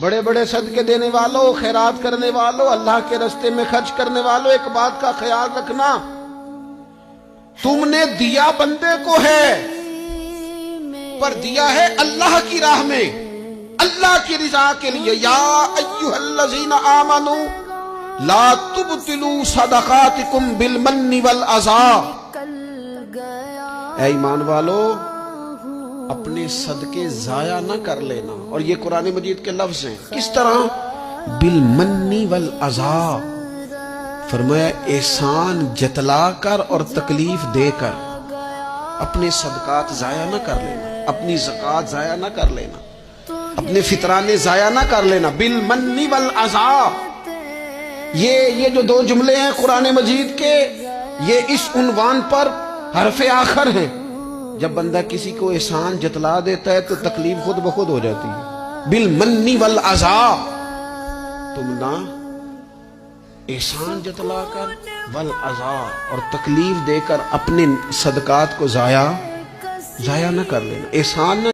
بڑے بڑے صدقے دینے والوں، خیرات کرنے والوں، اللہ کے راستے میں خرچ کرنے والوں، ایک بات کا خیال رکھنا، تم نے دیا بندے کو ہے پر دیا ہے اللہ کی راہ میں، اللہ کی رضا کے لیے۔ یا ایھا الذین آمنوا لا تبطلوا صدقاتکم بالمن والعذا۔ اے ایمان والو، اپنے صدقے ضائع نہ کر لینا۔ اور یہ قرآن مجید کے لفظ ہیں، کس طرح؟ بالمن والعذا، فرمایا احسان جتلا کر اور تکلیف دے کر۔ اپنے صدقات ضائع نہ کر لینا، اپنی زکوٰۃ ضائع نہ کر لینا، اپنے فطرانے ضائع نہ کر لینا۔ بالمن والعذا، یہ جو دو جملے ہیں قرآن مجید کے، یہ اس عنوان پر حرف آخر ہیں۔ جب بندہ کسی کو احسان جتلا دیتا ہے تو تکلیف خود بخود ہو جاتی ہے۔ بالمن والعذا، تم نہ احسان جتلا کر والعذا اور تکلیف دے کر اپنے صدقات کو ضائع نہ کر لینا، احسان نہ